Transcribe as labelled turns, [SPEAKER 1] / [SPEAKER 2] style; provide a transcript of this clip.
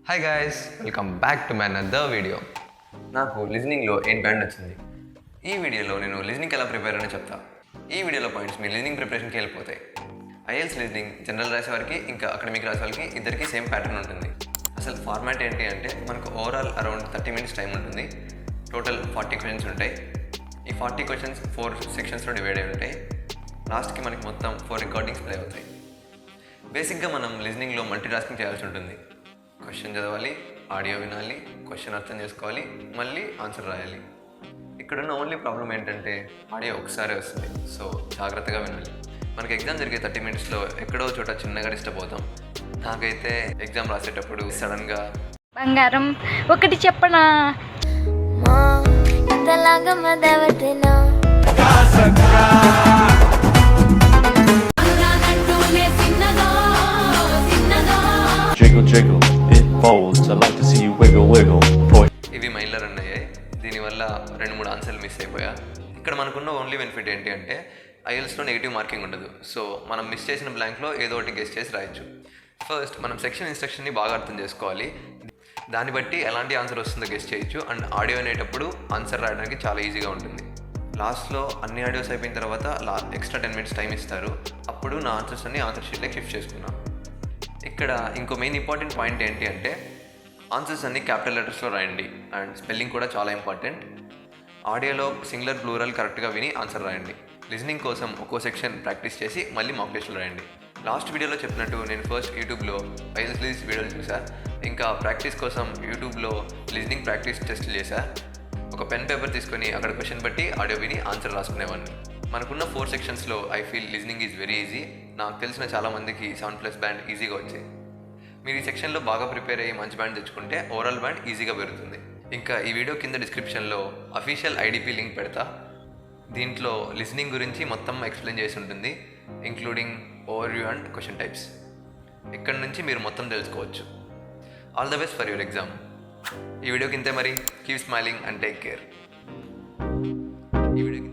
[SPEAKER 1] Hi guys, welcome back to my another video. నాకు లిజనింగ్లో 8 band వచ్చింది. ఈ వీడియోలో నేను లిజనింగ్ ఎలా ప్రిపేర్ అని చెప్తా. ఈ వీడియోలో పాయింట్స్ మీ లిజనింగ్ ప్రిపరేషన్కి వెళ్ళిపోతాయి. ఐఎల్స్ లిజనింగ్ జనరల్ రాసే వారికి ఇంకా అకాడమిక్ రాసే వాళ్ళకి ఇద్దరికి సేమ్ ప్యాటర్న్ ఉంటుంది. అసలు ఫార్మాట్ ఏంటి అంటే మనకు ఓవరాల్ అరౌండ్ 30 minutes టైం ఉంటుంది. టోటల్ 40 క్వశ్చన్స్ ఉంటాయి. ఈ 40 క్వశ్చన్స్ 4 సెక్షన్స్లో డివైడ్ అయి ఉంటాయి. లాస్ట్కి మనకి మొత్తం 4 రికార్డింగ్స్ ప్లే అవుతాయి. బేసిక్గా మనం లిజనింగ్లో మల్టీ టాస్కింగ్ చేయాల్సి ఉంటుంది. క్వశ్చన్ చదవాలి, ఆడియో వినాలి, క్వశ్చన్ అర్థం చేసుకోవాలి, మళ్ళీ ఆన్సర్ రాయాలి. ఇక్కడున్న ఓన్లీ ప్రాబ్లం ఏంటంటే ఆడియో ఒకసారి వస్తుంది, సో జాగ్రత్తగా వినాలి. మనకి ఎగ్జామ్ జరిగే 30 minutesలో ఎక్కడో చోట చిన్నగా డిస్టర్బ్ అవుతాం. నాకైతే ఎగ్జామ్ రాసేటప్పుడు సడన్గా
[SPEAKER 2] బంగారం ఒకటి చెప్పనా
[SPEAKER 3] Jiggle, jiggle, it folds. I like to see you wiggle, wiggle. Boy.
[SPEAKER 1] ఇవి మైల్లో రన్ అయ్యాయి. దీనివల్ల 2-3 ఆన్సర్లు మిస్ అయిపోయా. ఇక్కడ మనకున్న ఓన్లీ బెనిఫిట్ ఏంటి అంటే ఐఎల్స్లో నెగిటివ్ మార్కింగ్ ఉండదు. సో మనం మిస్ చేసిన బ్లాంక్లో ఏదో ఒకటి గెస్ చేసి రాయొచ్చు. ఫస్ట్ మనం సెక్షన్ ఇన్స్ట్రక్షన్ని బాగా అర్థం చేసుకోవాలి. దాన్ని బట్టి ఎలాంటి ఆన్సర్ వస్తుందో గెస్ చేయొచ్చు. అండ్ ఆడియో అనేటప్పుడు ఆన్సర్ రాయడానికి చాలా ఈజీగా ఉంటుంది. లాస్ట్లో అన్ని ఆడియోస్ అయిపోయిన తర్వాత ఎక్స్ట్రా 10 minutes టైం ఇస్తారు. అప్పుడు నా ఆన్సర్స్ అన్ని ఆన్సర్ షీట్లోకి షిఫ్ట్ చేసుకున్నాను. ఇక్కడ ఇంకో మెయిన్ ఇంపార్టెంట్ పాయింట్ ఏంటి అంటే ఆన్సర్స్ అన్ని క్యాపిటల్ లెటర్స్లో రాయండి. అండ్ స్పెల్లింగ్ కూడా చాలా ఇంపార్టెంట్. ఆడియోలో సింగులర్ ప్లూరల్ కరెక్ట్గా విని ఆన్సర్ రాయండి. లిజనింగ్ కోసం ఒక్కో సెక్షన్ ప్రాక్టీస్ చేసి మళ్ళీ మాక్ టెస్ట్లు రాయండి. లాస్ట్ వీడియోలో చెప్పినట్టు నేను ఫస్ట్ యూట్యూబ్లో ఐఎల్స్ లిస్ట్ వీడియోలు చూసా. ఇంకా ప్రాక్టీస్ కోసం యూట్యూబ్లో లిజనింగ్ ప్రాక్టీస్ టెస్ట్లు చేశా. ఒక పెన్ పేపర్ తీసుకొని అక్కడ క్వశ్చన్ బట్టి ఆడియో విని ఆన్సర్ రాసుకునేవాడిని. మనకున్న 4 సెక్షన్స్లో I feel listening is very easy. నాకు తెలిసిన చాలామందికి 7+ బ్యాండ్ ఈజీగా వచ్చాయి. మీరు ఈ సెక్షన్లో బాగా ప్రిపేర్ అయ్యి మంచి బ్యాండ్ తెచ్చుకుంటే ఓవరాల్ బ్యాండ్ ఈజీగా పెరుగుతుంది. ఇంకా ఈ వీడియో కింద డిస్క్రిప్షన్లో అఫీషియల్ IDP లింక్ పెడతా. దీంట్లో లిజనింగ్ గురించి మొత్తం ఎక్స్ప్లెయిన్ చేసి ఉంటుంది, including overview and question types. ఇక్కడ నుంచి మీరు మొత్తం తెలుసుకోవచ్చు. All the best for your exam. ఈ వీడియోకి ఇంతే మరి. Keep smiling and take care. ఈ వీడియోకి